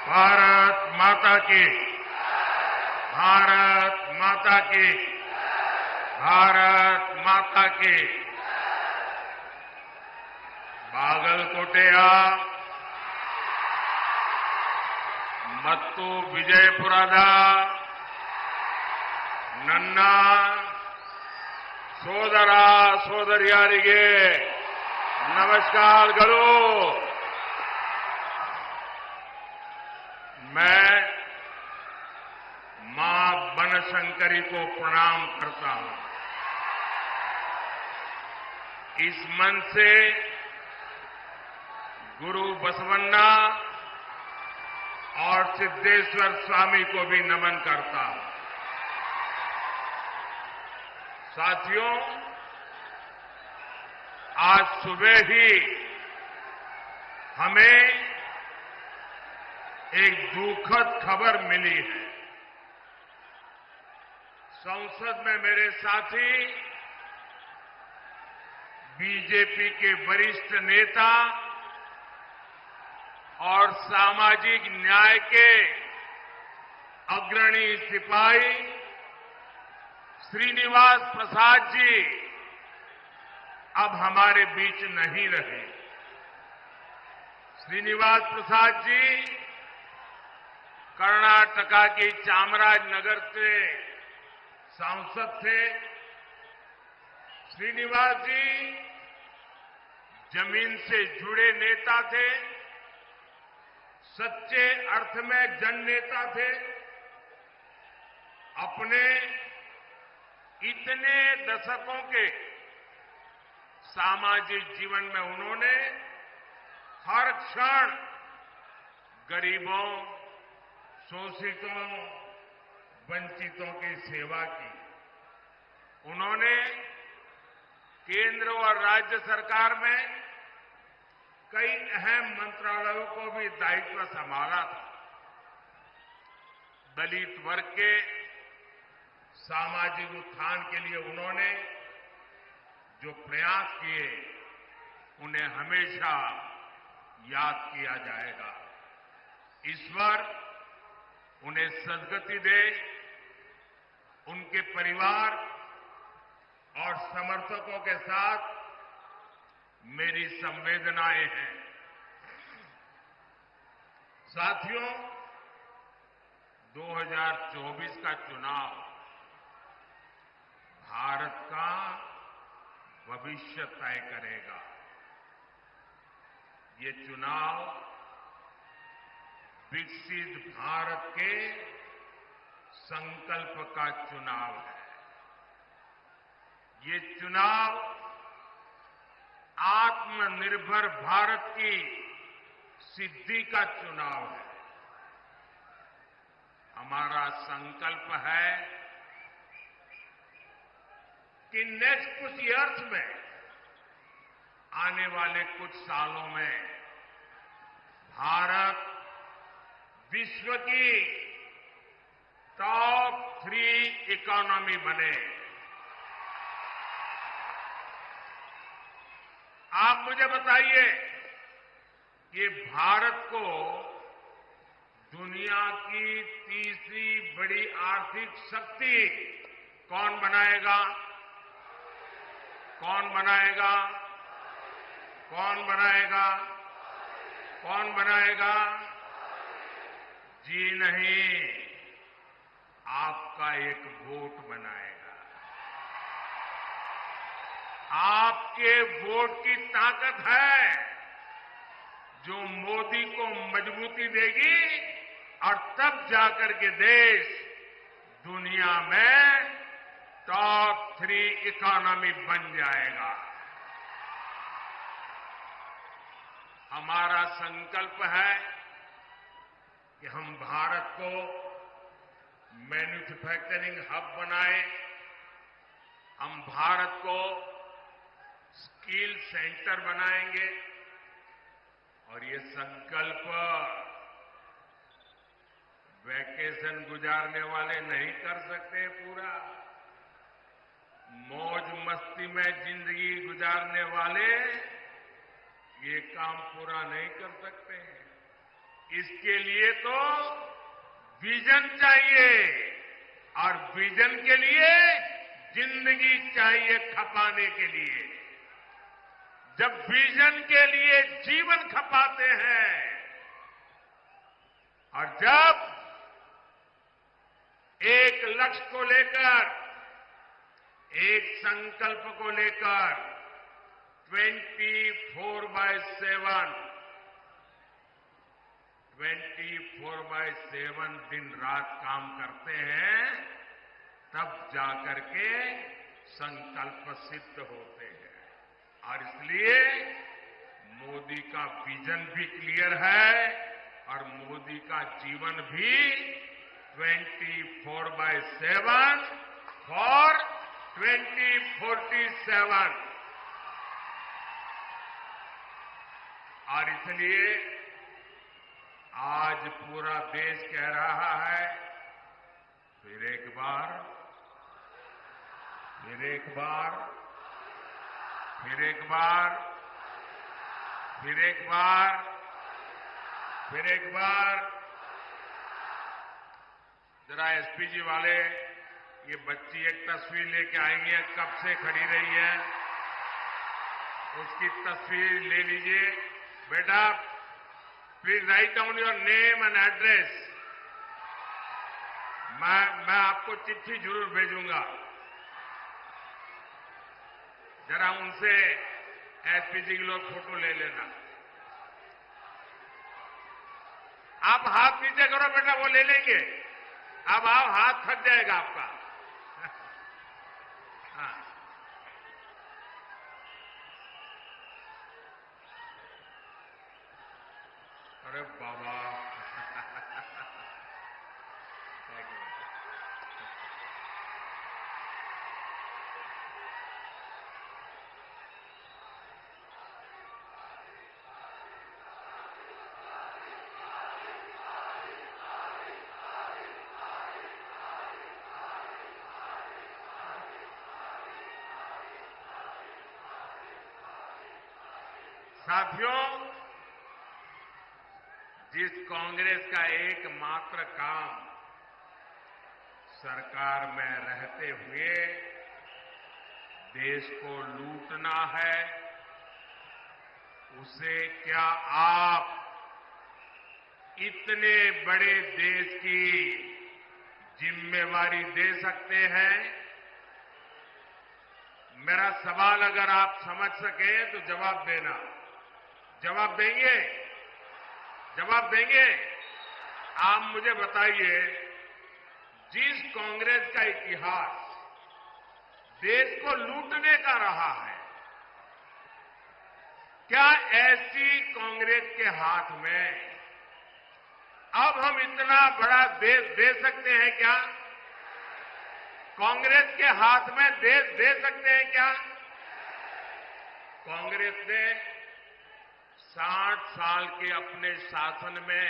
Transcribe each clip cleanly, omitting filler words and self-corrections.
भारत माता की, भारत माता की, भारत माता की। ಬಾಗಲಕೋಟೆಯ ಮತ್ತು ವಿಜಯಪುರದ ನನ್ನ ಸೋದರ ಸೋದರಿಯರಿಗೆ ನಮಸ್ಕಾರಗಳು। मैं मां बनशंकरी को प्रणाम करता हूं। इस मन से गुरु बसवन्ना और सिद्धेश्वर स्वामी को भी नमन करता हूं। साथियों, आज सुबह ही हमें एक दुखद खबर मिली है। संसद में मेरे साथी बीजेपी के वरिष्ठ नेता और सामाजिक न्याय के अग्रणी सिपाही श्रीनिवास प्रसाद जी अब हमारे बीच नहीं रहे। श्रीनिवास प्रसाद जी कर्नाटका की चामराजनगर से सांसद थे। श्रीनिवास जी जमीन से जुड़े नेता थे, सच्चे अर्थ में जननेता थे। अपने इतने दशकों के सामाजिक जीवन में उन्होंने हर क्षण गरीबों, शोषितों, वंचितों की सेवा की। उन्होंने केंद्र और राज्य सरकार में कई अहम मंत्रालयों को भी दायित्व संभाला था। दलित वर्ग के सामाजिक उत्थान के लिए उन्होंने जो प्रयास किए, उन्हें हमेशा याद किया जाएगा। ईश्वर उन्हें सद्गति दे। उनके परिवार और समर्थकों के साथ मेरी संवेदनाएं हैं। साथियों, 2024 का चुनाव भारत का भविष्य तय करेगा। ये चुनाव विकसित भारत के संकल्प का चुनाव है। ये चुनाव आत्मनिर्भर भारत की सिद्धि का चुनाव है। हमारा संकल्प है कि नेक्स्ट कुछ ईयर्स में, आने वाले कुछ सालों में भारत विश्व की टॉप 3 इकोनॉमी बने। आप मुझे बताइए कि भारत को दुनिया की तीसरी बड़ी आर्थिक शक्ति कौन बनाएगा? कौन बनाएगा? कौन बनाएगा? कौन बनाएगा? जी नहीं, आपका एक वोट बनाएगा। आपके वोट की ताकत है जो मोदी को मजबूती देगी और तब जाकर के देश दुनिया में टॉप 3 इकोनॉमी बन जाएगा। हमारा संकल्प है कि हम भारत को मैन्युफैक्चरिंग हब बनाएं। हम भारत को स्किल सेंटर बनाएंगे और ये संकल्प वैकेशन गुजारने वाले नहीं कर सकते पूरा। मौज मस्ती में जिंदगी गुजारने वाले ये काम पूरा नहीं कर सकते हैं। इसके लिए तो विजन चाहिए और विजन के लिए जिंदगी चाहिए खपाने के लिए। जब विजन के लिए जीवन खपाते हैं और जब एक लक्ष्य को लेकर, एक संकल्प को लेकर 24/7 दिन रात काम करते हैं, तब जाकर के संकल्प सिद्ध होते हैं। और इसलिए मोदी का विजन भी क्लियर है और मोदी का जीवन भी 24/7 फॉर 2047। और इसलिए आज पूरा देश कह रहा है, फिर एक बार, फिर एक बार, फिर एक बार, फिर एक बार, फिर एक बार। जरा एसपीजी वाले, ये बच्ची एक तस्वीर लेके आएंगी, कब से खड़ी रही है, उसकी तस्वीर ले लीजिए। बेटा, please write down your name and address. मैं आपको चिट्ठी जरूर भेजूंगा। जरा उनसे एसपीजी के लोग फोटो ले लेना। आप हाथ नीचे करो बेटा, वो ले लेंगे। अब आओ, हाथ थक जाएगा आपका। हाँ। अरे बाबा साथियों, जिस कांग्रेस का एकमात्र काम सरकार में रहते हुए देश को लूटना है, उसे क्या आप इतने बड़े देश की जिम्मेवारी दे सकते हैं? मेरा सवाल अगर आप समझ सके तो जवाब देना। जवाब देंगे? जवाब देंगे? आप मुझे बताइए, जिस कांग्रेस का इतिहास देश को लूटने का रहा है, क्या ऐसी कांग्रेस के हाथ में अब हम इतना बड़ा देश दे सकते हैं क्या? कांग्रेस के हाथ में देश दे सकते हैं क्या? कांग्रेस ने 60 साल के अपने शासन में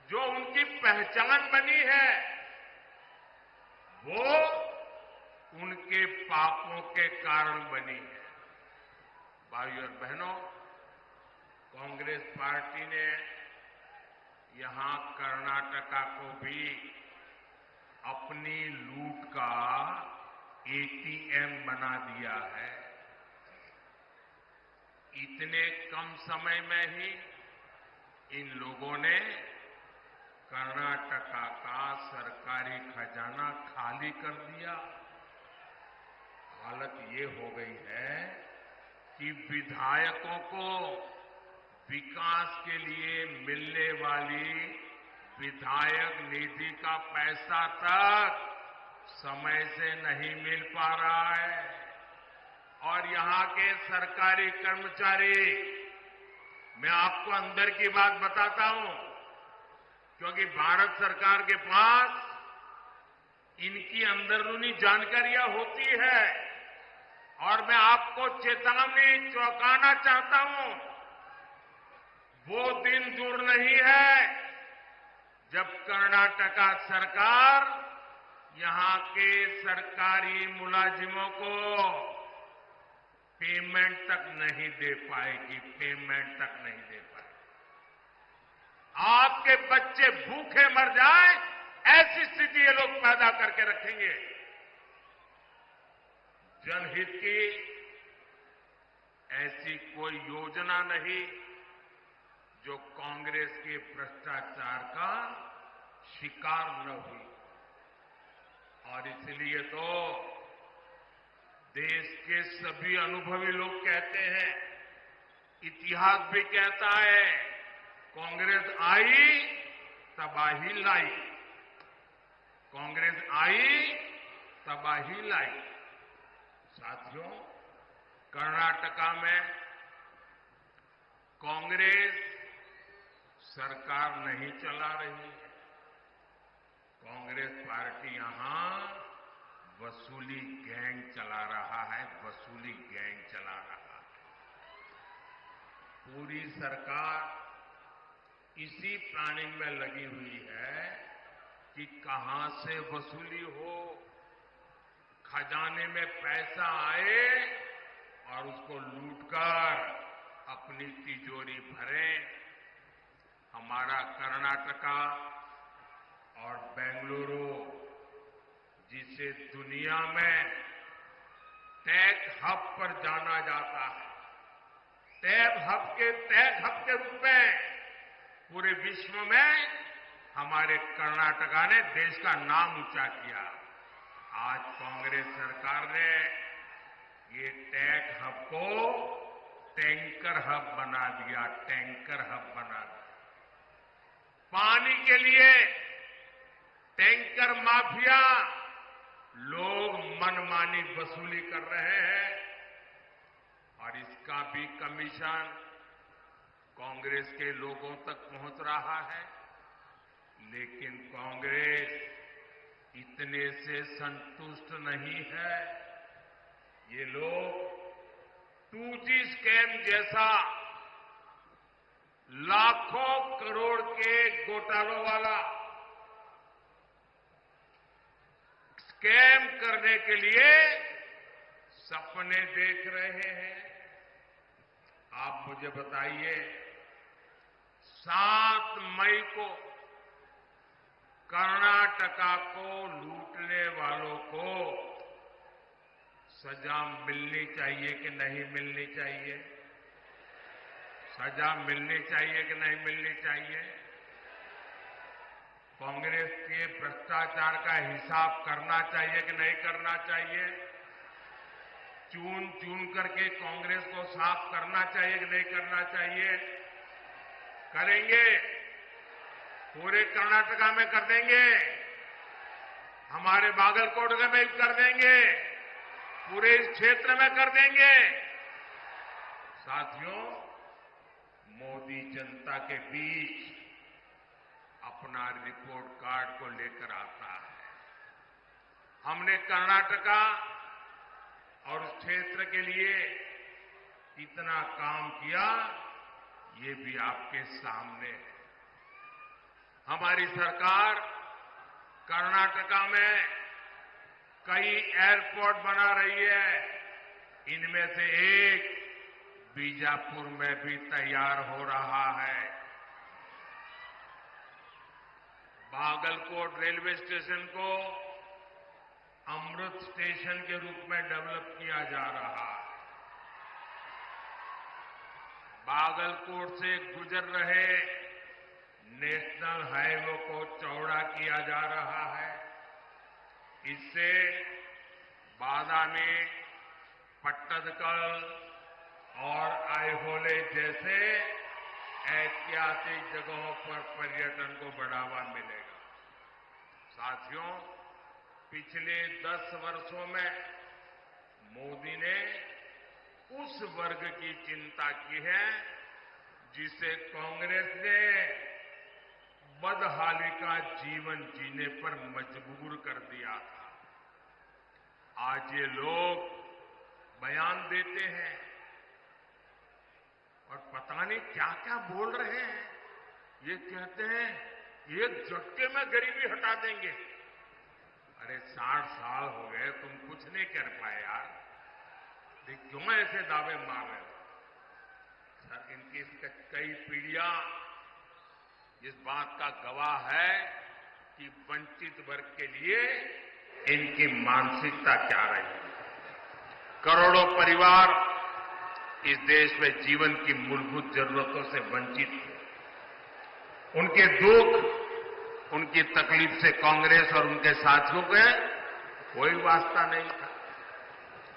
जो उनकी पहचान बनी है, वो उनके पापों के कारण बनी है। भाइयों और बहनों, कांग्रेस पार्टी ने यहां कर्नाटका को भी अपनी लूट का एटीएम बना दिया है। इतने कम समय में ही इन लोगों ने कर्नाटका का सरकारी खजाना खाली कर दिया। हालत ये हो गई है कि विधायकों को विकास के लिए मिलने वाली विधायक निधि का पैसा तक समय से नहीं मिल पा रहा है। और यहां के सरकारी कर्मचारी, मैं आपको अंदर की बात बताता हूं, क्योंकि भारत सरकार के पास इनकी अंदरूनी जानकारियां होती है और मैं आपको चेतावनी चौंकाना चाहता हूं। वो दिन दूर नहीं है जब कर्नाटका सरकार यहां के सरकारी मुलाजिमों को पेमेंट तक नहीं दे पाएगी, पेमेंट तक नहीं दे पाएगी। आपके बच्चे भूखे मर जाए ऐसी स्थिति ये लोग पैदा करके रखेंगे। जनहित की ऐसी कोई योजना नहीं जो कांग्रेस के भ्रष्टाचार का शिकार न हुई। और इसलिए तो देश के सभी अनुभवी लोग कहते हैं, इतिहास भी कहता है, कांग्रेस आई तबाही लाई, कांग्रेस आई तबाही लाई। साथियों, कर्नाटका में कांग्रेस सरकार नहीं चला रही है। कांग्रेस पार्टी यहां वसूली गैंग चला रहा है, वसूली गैंग चला रहा है। पूरी सरकार इसी प्लानिंग में लगी हुई है कि कहां से वसूली हो, खजाने में पैसा आए और उसको लूटकर अपनी तिजोरी भरें। हमारा कर्नाटका और बेंगलुरु, जिसे दुनिया में टेक हब पर जाना जाता है, टेक हब के रूप में पूरे विश्व में हमारे कर्नाटका ने देश का नाम ऊंचा किया। आज कांग्रेस सरकार ने ये टेक हब को टैंकर हब बना दिया, टैंकर हब बना दिया। पानी के लिए टैंकर माफिया लोग मनमानी वसूली कर रहे हैं और इसका भी कमीशन कांग्रेस के लोगों तक पहुंच रहा है। लेकिन कांग्रेस इतने से संतुष्ट नहीं है। ये लोग 2G स्कैम जैसा लाखों करोड़ के घोटालों वाला स्कैम करने के लिए सपने देख रहे हैं। आप मुझे बताइए, 7 मई को कर्नाटका को लूटने वालों को सजा मिलनी चाहिए कि नहीं मिलनी चाहिए? सजा मिलनी चाहिए कि नहीं मिलनी चाहिए? कांग्रेस के भ्रष्टाचार का हिसाब करना चाहिए कि नहीं करना चाहिए? चून चून करके कांग्रेस को साफ करना चाहिए कि नहीं करना चाहिए? करेंगे? पूरे कर्नाटका में कर देंगे, हमारे बागलकोट में भी कर देंगे, पूरे इस क्षेत्र में कर देंगे। साथियों, मोदी जनता के बीच अपना रिपोर्ट कार्ड को लेकर आता है। हमने कर्नाटका और उस क्षेत्र के लिए कितना काम किया, ये भी आपके सामने है। हमारी सरकार कर्नाटका में कई एयरपोर्ट बना रही है। इनमें से एक बीजापुर में भी तैयार हो रहा है। बागलकोट रेलवे स्टेशन को अमृत स्टेशन के रूप में डेवलप किया जा रहा है। बागलकोट से गुजर रहे नेशनल हाईवे को चौड़ा किया जा रहा है। इससे बादामी, पट्टदकल और आइहोले जैसे ऐतिहासिक जगहों पर पर्यटन को बढ़ावा मिलेगा। साथियों, पिछले 10 वर्षों में मोदी ने उस वर्ग की चिंता की है जिसे कांग्रेस ने बदहाली का जीवन जीने पर मजबूर कर दिया था। आज ये लोग बयान देते हैं और पता नहीं क्या क्या बोल रहे हैं। ये कहते हैं एक झटके में गरीबी हटा देंगे। अरे 60 साल हो गए, तुम कुछ नहीं कर पाए यार। ये क्यों ऐसे दावे मार रहे हो? सर, इनकी कई पीढ़ियां इस बात का गवाह है कि वंचित वर्ग के लिए इनकी मानसिकता क्या रही। करोड़ों परिवार इस देश में जीवन की मूलभूत जरूरतों से वंचित थे। उनके दुख, उनकी तकलीफ से कांग्रेस और उनके साथियों के कोई वास्ता नहीं था।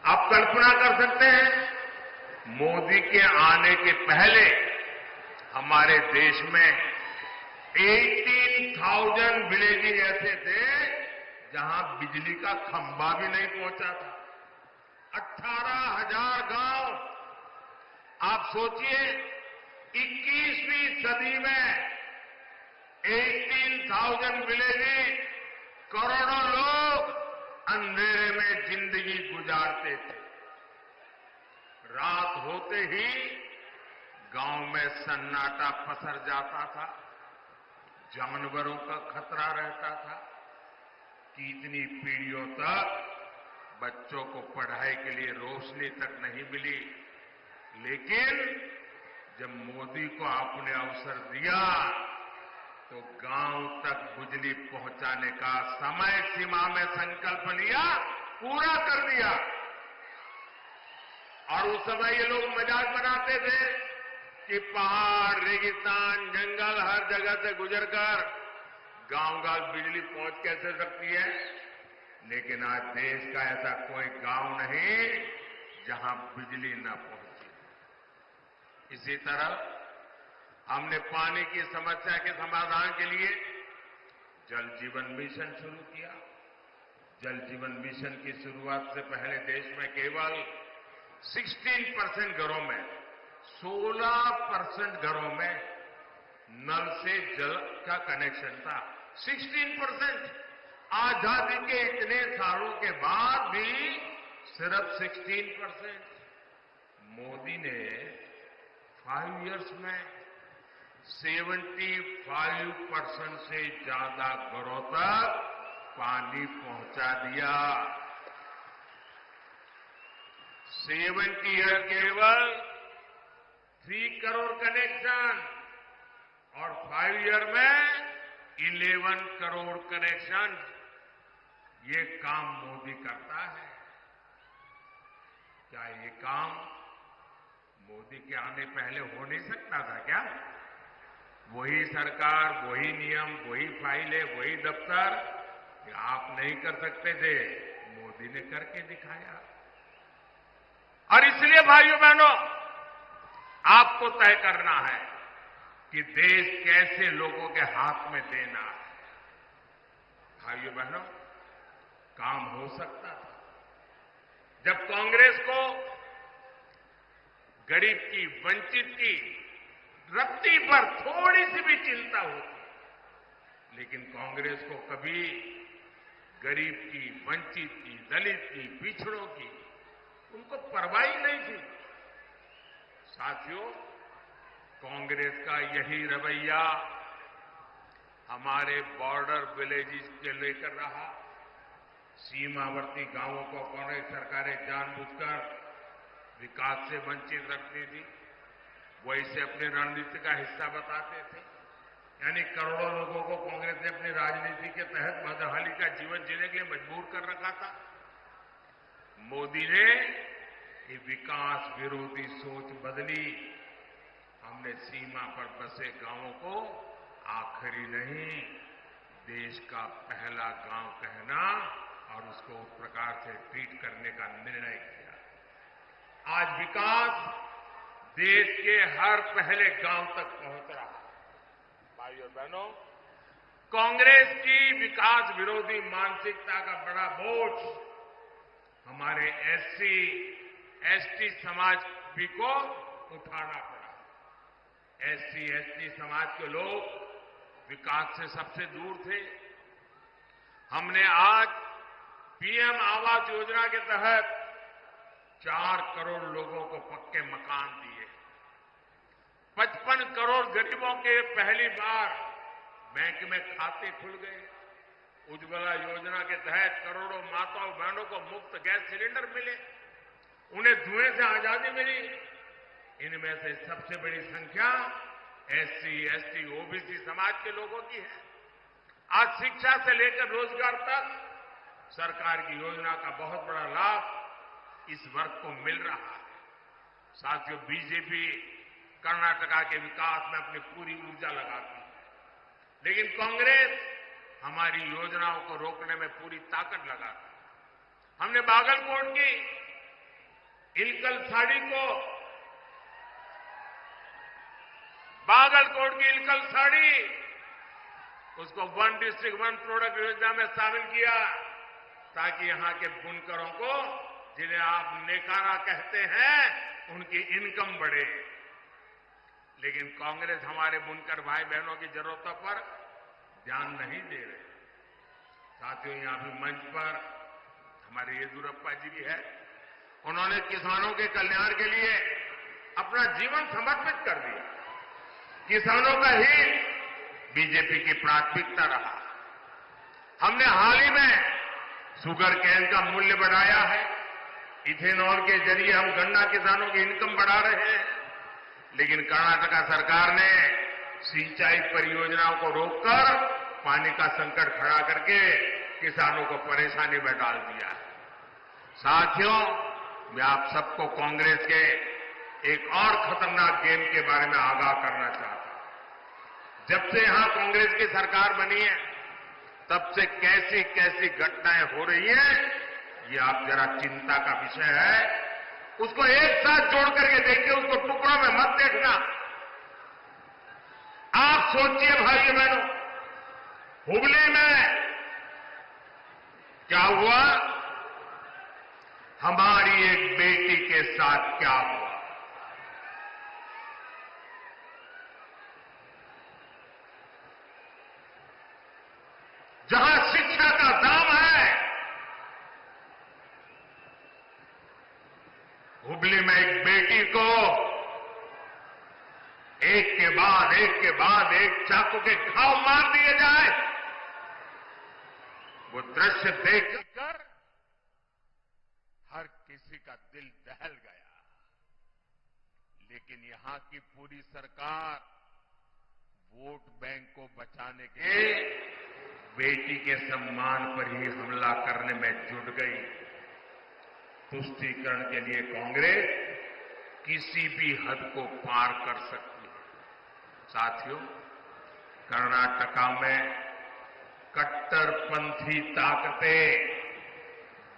आप कल्पना कर सकते हैं, मोदी के आने के पहले हमारे देश में 18,000 विलेजेज ऐसे थे जहां बिजली का खंभा भी नहीं पहुंचा था। 18,000 गांव। आप सोचिए, 21वीं सदी में 18,000 विलेजेज, करोड़ों लोग अंधेरे में जिंदगी गुजारते थे। रात होते ही गांव में सन्नाटा पसर जाता था, जानवरों का खतरा रहता था। कितनी पीढ़ियों तक बच्चों को पढ़ाई के लिए रोशनी तक नहीं मिली। लेकिन जब मोदी को आपने अवसर दिया तो गांव तक बिजली पहुंचाने का समय सीमा में संकल्प लिया, पूरा कर दिया। और उस समय ये लोग मजाक बनाते थे कि पहाड़, रेगिस्तान, जंगल हर जगह से गुजरकर गांव-गांव बिजली पहुंच कैसे सकती है। लेकिन आज देश का ऐसा कोई गांव नहीं जहां बिजली न पहुंचे। इसी तरह हमने पानी की समस्या के समाधान के लिए जल जीवन मिशन शुरू किया। जल जीवन मिशन की शुरुआत से पहले देश में केवल 16% घरों में, 16% घरों में नल से जल का कनेक्शन था। 16%। आजादी के इतने सालों के बाद भी सिर्फ 16%। मोदी ने 5 इयर्स में 75% से ज्यादा घरों तक पानी पहुंचा दिया। 70 ईयर केवल 3 करोड़ कनेक्शन और 5 ईयर में 11 करोड़ कनेक्शन। ये काम मोदी करता है। क्या ये काम मोदी के आने पहले हो नहीं सकता था क्या? वही सरकार, वही नियम, वही फाइलें, वही दफ्तर, क्या आप नहीं कर सकते थे? मोदी ने करके दिखाया। और इसलिए भाइयों बहनों, आपको तय करना है कि देश कैसे लोगों के हाथ में देना है। भाइयों बहनों, काम हो सकता था जब कांग्रेस को गरीब की, वंचित की रत्ती पर थोड़ी सी भी चिंता होती। लेकिन कांग्रेस को कभी गरीब की, वंचित की, दलित की, पिछड़ों की उनको परवाह ही नहीं थी। साथियों, कांग्रेस का यही रवैया हमारे बॉर्डर विलेजेस के लेकर रहा। सीमावर्ती गांवों को कांग्रेस सरकारें जानबूझकर विकास से वंचित रखती थी। वो इसे अपनी रणनीति का हिस्सा बताते थे। यानी करोड़ों लोगों को कांग्रेस ने अपनी राजनीति के तहत बदहाली का जीवन जीने के लिए मजबूर कर रखा था। मोदी ने ये विकास विरोधी सोच बदली। हमने सीमा पर बसे गांवों को आखिरी नहीं, देश का पहला गांव कहना और उसको उस प्रकार से ट्रीट करने का निर्णय किया। आज विकास देश के हर पहले गांव तक पहुंच रहा है। भाइयों बहनों, कांग्रेस की विकास विरोधी मानसिकता का बड़ा बोझ हमारे एससी, एसटी समाज भी को उठाना पड़ा। एससी, एसटी समाज के लोग विकास से सबसे दूर थे। हमने आज पीएम आवास योजना के तहत 4 करोड़ लोगों को पक्के मकान दिए। 55 करोड़ गरीबों के पहली बार बैंक में खाते खुल गए। उज्ज्वला योजना के तहत करोड़ों माताओं बहनों को मुफ्त गैस सिलेंडर मिले। उन्हें धुएं से आजादी मिली। इनमें से सबसे बड़ी संख्या एससी, एसटी, ओबीसी समाज के लोगों की है। आज शिक्षा से लेकर रोजगार तक सरकार की योजना का बहुत बड़ा लाभ इस वर्ग को मिल रहा है। साथियों, बीजेपी कर्नाटका के विकास में अपनी पूरी ऊर्जा लगाती है, लेकिन कांग्रेस हमारी योजनाओं को रोकने में पूरी ताकत लगाती है। हमने बागलकोट की इलकल साड़ी उसको वन डिस्ट्रिक्ट वन प्रोडक्ट योजना में शामिल किया, ताकि यहां के बुनकरों को, जिन्हें आप नेकारा कहते हैं, उनकी इनकम बढ़े। लेकिन कांग्रेस हमारे बुनकर भाई बहनों की जरूरतों पर ध्यान नहीं दे रहे। साथियों, यहां भी मंच पर हमारे येदियुरप्पा जी भी है। उन्होंने किसानों के कल्याण के लिए अपना जीवन समर्पित कर दिया। किसानों का हित बीजेपी की प्राथमिकता रहा। हमने हाल ही में शुगर केन का मूल्य बढ़ाया है। इथेनॉल के जरिए हम गन्ना किसानों की इनकम बढ़ा रहे हैं। लेकिन कर्नाटका सरकार ने सिंचाई परियोजनाओं को रोककर पानी का संकट खड़ा करके किसानों को परेशानी में डाल दिया है। साथियों, मैं आप सबको कांग्रेस के एक और खतरनाक गेम के बारे में आगाह करना चाहता हूं। जब से यहां कांग्रेस की सरकार बनी है, तब से कैसी कैसी घटनाएं हो रही हैं, ये आप जरा चिंता का विषय है। उसको एक साथ जोड़ करके देखिए, उसको टुकड़ों में मत देखना। आप सोचिए भाइयों बहनों, हुबली में क्या हुआ, हमारी एक बेटी के साथ क्या हुआ। जहां शिक्षा का दाम है, हुबली में एक बेटी को एक के बाद एक चाकू के घाव मार दिए जाए, वो दृश्य देखकर हर किसी का दिल दहल गया। लेकिन यहां की पूरी सरकार वोट बैंक को बचाने के लिए बेटी के सम्मान पर ही हमला करने में जुट गई। तुष्टीकरण के लिए कांग्रेस किसी भी हद को पार कर सकती है। साथियों, कर्नाटका में कट्टरपंथी ताकतें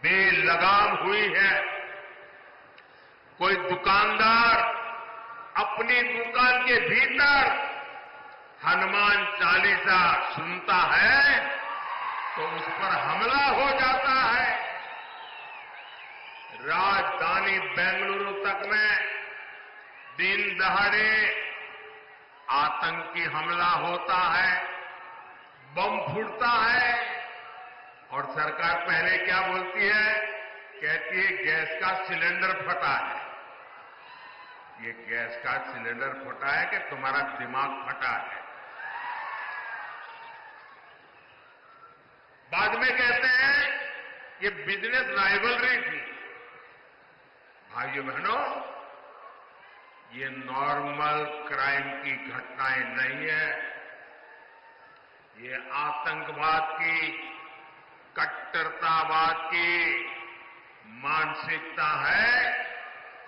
बेलगाम हुई है। कोई दुकानदार अपनी दुकान के भीतर हनुमान चालीसा सुनता है तो उस पर हमला हो जाता है। राजधानी बेंगलुरु तक में दिन दहाड़े आतंकी हमला होता है, बम फूटता है, और सरकार पहले क्या बोलती है, कहती है गैस का सिलेंडर फटा है। ये गैस का सिलेंडर फटा है कि तुम्हारा दिमाग फटा है। बाद में कहते हैं ये बिजनेस राइवलरी थी। भाइयों बहनों, ये नॉर्मल क्राइम की घटनाएं नहीं है। ये आतंकवाद की, कट्टरतावाद की मानसिकता है,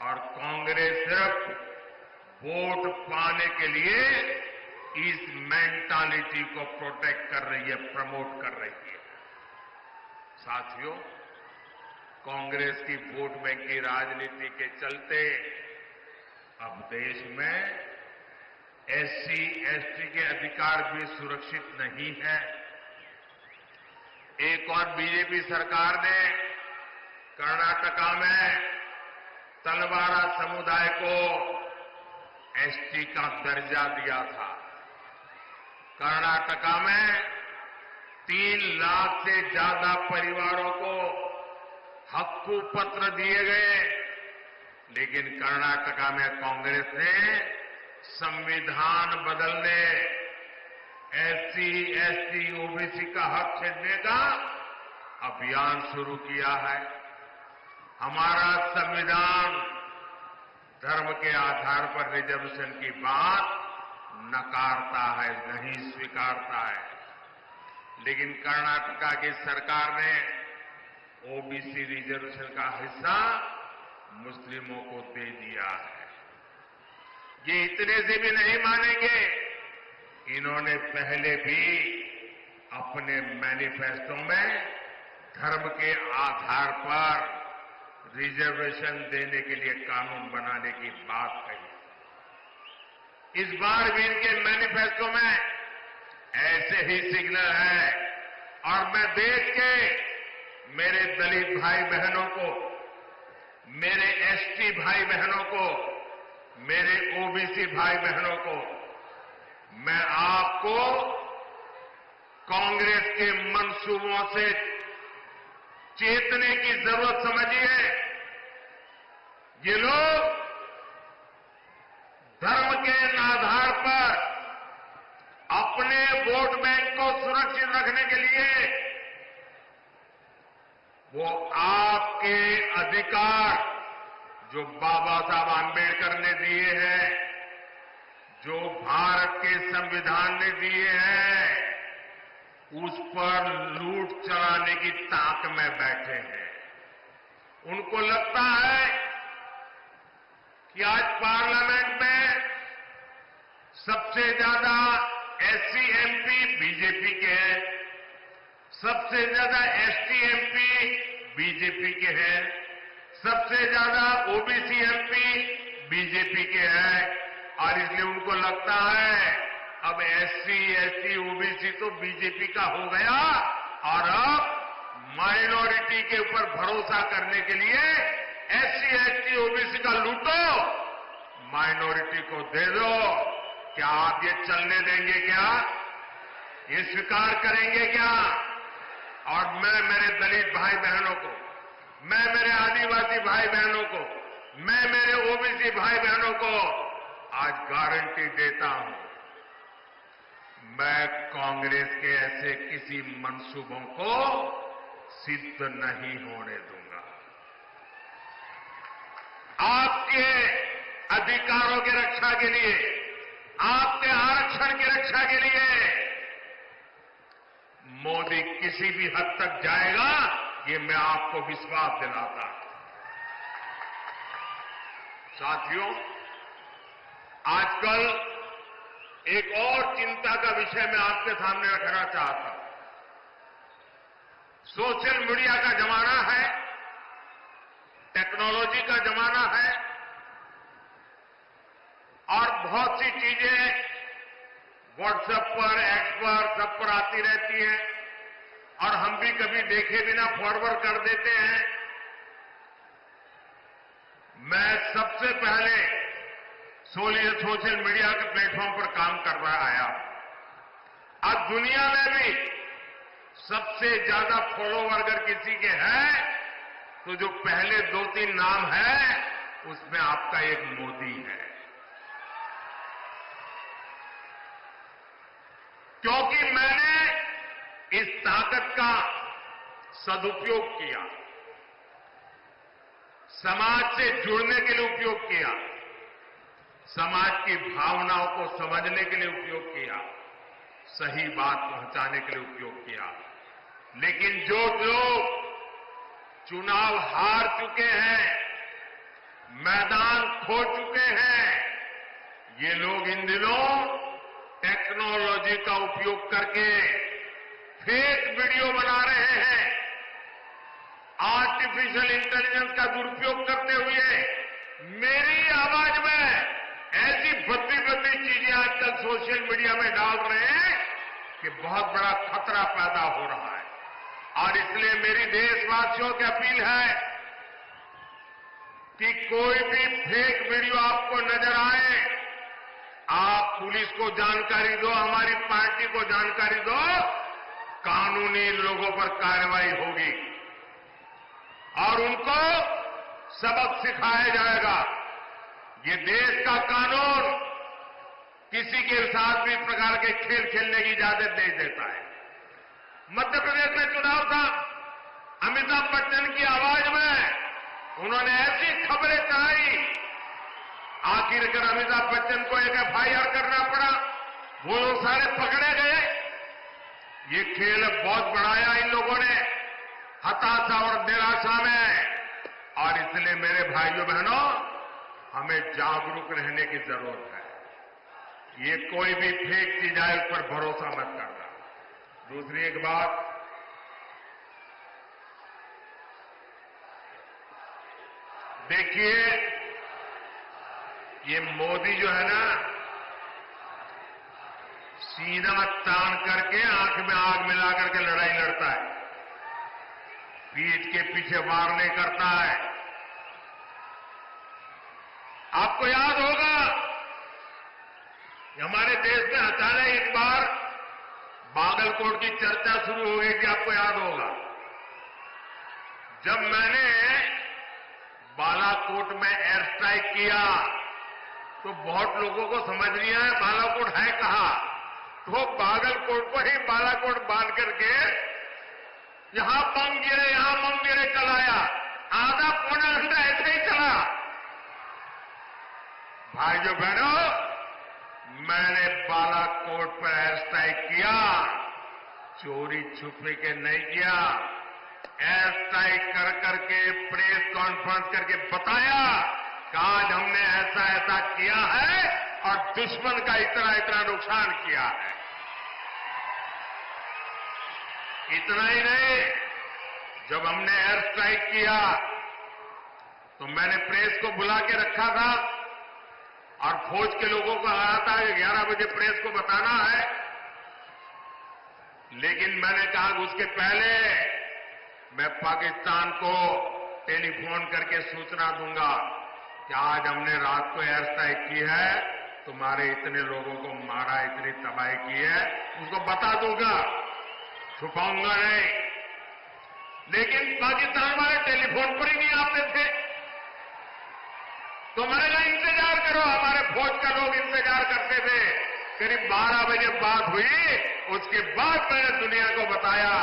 और कांग्रेस सिर्फ वोट पाने के लिए इस मेंटालिटी को प्रोटेक्ट कर रही है, प्रमोट कर रही है। साथियों, कांग्रेस की वोट बैंक की राजनीति के चलते अब देश में एससी, एसटी के अधिकार भी सुरक्षित नहीं है। एक और बीजेपी सरकार ने कर्नाटका में तलवारा समुदाय को एसटी का दर्जा दिया था। कर्नाटका में 3 लाख से ज्यादा परिवारों को हक्कू पत्र दिए गए, लेकिन कर्नाटका में कांग्रेस ने संविधान बदलने, एससी, एसटी, ओबीसी का हक छीनने का अभियान शुरू किया है। हमारा संविधान धर्म के आधार पर रिजर्वेशन की बात नकारता है, नहीं स्वीकारता है। लेकिन कर्नाटका की सरकार ने ओबीसी रिजर्वेशन का हिस्सा मुस्लिमों को दे दिया है। ये इतने से भी नहीं मानेंगे, इन्होंने पहले भी अपने मैनिफेस्टो में धर्म के आधार पर रिजर्वेशन देने के लिए कानून बनाने की बात कही। इस बार भी इनके मैनिफेस्टो में ऐसे ही सिग्नल है और मैं देश के मेरे दलित भाई बहनों को, मेरे एसटी भाई बहनों को, मेरे ओबीसी भाई बहनों को, मैं आपको कांग्रेस के मंसूबों से चेतने की जरूरत समझिए। ये लोग धर्म के आधार पर अपने वोट बैंक को सुरक्षित रखने के लिए वो आपके अधिकार जो बाबा साहब आंबेडकर ने दिए हैं, जो भारत के संविधान ने दिए हैं, उस पर लूट चलाने की ताक में बैठे हैं। उनको लगता है कि आज पार्लियामेंट में सबसे ज्यादा एससी एमपी बीजेपी के हैं, सबसे ज्यादा एसटी एमपी बीजेपी के हैं, सबसे ज्यादा ओबीसी एमपी बीजेपी के हैं और इसलिए उनको लगता है अब एससी एसटी ओबीसी तो बीजेपी का हो गया और अब माइनॉरिटी के ऊपर भरोसा करने के लिए एससी एसटी ओबीसी का लूटो, माइनॉरिटी को दे दो। क्या आप ये चलने देंगे? क्या ये स्वीकार करेंगे क्या? और मैं मेरे दलित भाई बहनों को, मैं मेरे आदिवासी भाई बहनों को, मैं मेरे ओबीसी भाई बहनों को आज गारंटी देता हूं, मैं कांग्रेस के ऐसे किसी मंसूबों को सिद्ध नहीं होने दूंगा। आपके अधिकारों की रक्षा के लिए, आपके आरक्षण की रक्षा के लिए मोदी किसी भी हद तक जाएगा, ये मैं आपको विश्वास दिलाता हूं। साथियों, आजकल एक और चिंता का विषय मैं आपके सामने रखना चाहता हूं। सोशल मीडिया का जमाना है, टेक्नोलॉजी का जमाना है और बहुत सी चीजें व्हाट्सएप पर, एक्स पर, सब पर आती रहती हैं और हम भी कभी देखे बिना फॉरवर्ड कर देते हैं। मैं सबसे पहले सोशल मीडिया के प्लेटफॉर्म पर काम कर रहा आया। अब दुनिया में भी सबसे ज्यादा फॉलोवर अगर किसी के हैं तो जो पहले 2-3 नाम है उसमें आपका एक मोदी है, क्योंकि मैंने इस ताकत का सदुपयोग किया, समाज से जुड़ने के लिए उपयोग किया, समाज की भावनाओं को समझने के लिए उपयोग किया, सही बात पहुंचाने के लिए उपयोग किया। लेकिन जो लोग चुनाव हार चुके हैं, मैदान खो चुके हैं, ये लोग इन दिनों टेक्नोलॉजी का उपयोग करके फेक वीडियो बना रहे हैं, आर्टिफिशियल इंटेलिजेंस का दुरुपयोग करते हुए मेरी आवाज में ऐसी भद्दी चीजें आजकल सोशल मीडिया में डाल रहे हैं कि बहुत बड़ा खतरा पैदा हो रहा है। और इसलिए मेरी देशवासियों की अपील है कि कोई भी फेक वीडियो आपको नजर आए, आप पुलिस को जानकारी दो, हमारी पार्टी को जानकारी दो, कानूनी लोगों पर कार्रवाई होगी और उनको सबक सिखाया जाएगा। ये देश का कानून किसी के साथ भी प्रकार के खेल खेलने की इजाजत नहीं देता है। मध्य प्रदेश में चुनाव था, अमिताभ बच्चन की आवाज में उन्होंने ऐसी खबरें चलाई, आखिरकार अमिताभ बच्चन को एक FIR करना पड़ा, वो लोग सारे पकड़े गए। ये खेल बहुत बढ़ाया इन लोगों ने हताशा और निराशा में, और इसलिए मेरे भाइयों बहनों, हमें जागरूक रहने की जरूरत है। ये कोई भी फेक चीज आए उस पर भरोसा मत करना। दूसरी एक बात, देखिए ये मोदी जो है ना, सीना तान करके आंख में आग मिला करके लड़ाई लड़ता है, पीठ के पीछे वार नहीं करता है। आपको याद होगा कि हमारे देश में अचानक एक बार बागलकोट की चर्चा शुरू हो गई थी, आपको याद होगा। जब मैंने बालाकोट में एयर स्ट्राइक किया तो बहुत लोगों को समझ नहीं आया बालाकोट है कहां, तो बागलकोट को ही बालाकोट बांध करके यहां बम गिरे चलाया, आधा पौना घंटा ऐसे ही चला। भाइयों बहनों, मैंने बालाकोट पर एयर स्ट्राइक किया, चोरी छुपे के नहीं किया, एयर स्ट्राइक कर करके प्रेस कॉन्फ्रेंस करके बताया कि आज हमने ऐसा ऐसा किया है और दुश्मन का इतना इतना नुकसान किया है। इतना ही नहीं, जब हमने एयर स्ट्राइक किया तो मैंने प्रेस को बुला के रखा था और फौज के लोगों को कहा था कि 11 बजे प्रेस को बताना है, लेकिन मैंने कहा कि उसके पहले मैं पाकिस्तान को टेलीफोन करके सूचना दूंगा कि आज हमने रात को एयर स्ट्राइक की है, तुम्हारे इतने लोगों को मारा, इतनी तबाही की है, उसको बता दूंगा, छुपाऊंगा नहीं। लेकिन पाकिस्तान वाले टेलीफोन पर ही नहीं आते थे, तो मैंने कहा इंतजार करो, हमारे फौज का लोग इंतजार करते थे। करीब 12 बजे बात हुई, उसके बाद मैंने दुनिया को बताया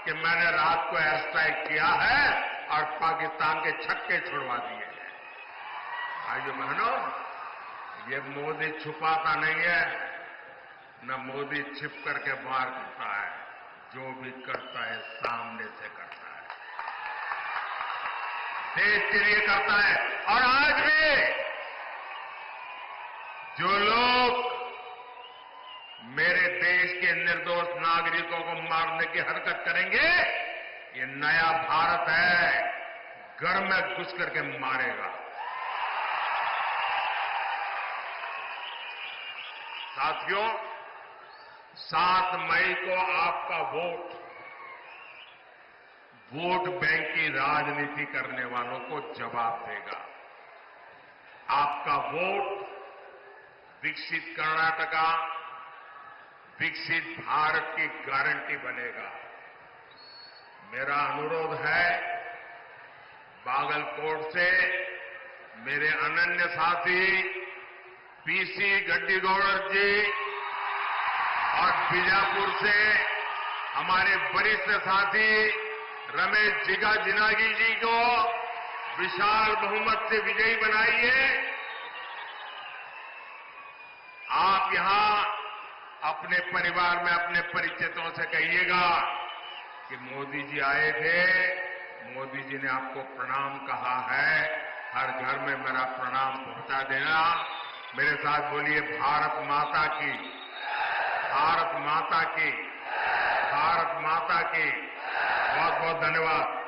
कि मैंने रात को एयर स्ट्राइक किया है और पाकिस्तान के छक्के छुड़वा दिए हैं। भाइयों बहनों, ये मोदी छुपाता नहीं है, न मोदी छिप करके वार करता है, जो भी करता है सामने से करता है, देश के लिए करता है। और आज भी जो लोग मेरे देश के निर्दोष नागरिकों को मारने की हरकत करेंगे, ये नया भारत है, घर में घुस करके मारेगा। साथियों, 7 मई को आपका वोट बैंक की राजनीति करने वालों को जवाब देगा। आपका वोट विकसित कर्नाटका, विकसित भारत की गारंटी बनेगा। मेरा अनुरोध है, बागलकोट से मेरे अनन्य साथी PC गड्डीगौड़ जी और बीजापुर से हमारे वरिष्ठ साथी रमेश जिनागी जी को विशाल बहुमत से विजयी बनाइए। आप यहां अपने परिवार में अपने परिचितों से कहिएगा कि मोदी जी आए थे, मोदी जी ने आपको प्रणाम कहा है, हर घर में मेरा प्रणाम पहुंचा देना। मेरे साथ बोलिए, भारत माता की, भारत माता की, भारत माता की। बहुत बहुत धन्यवाद।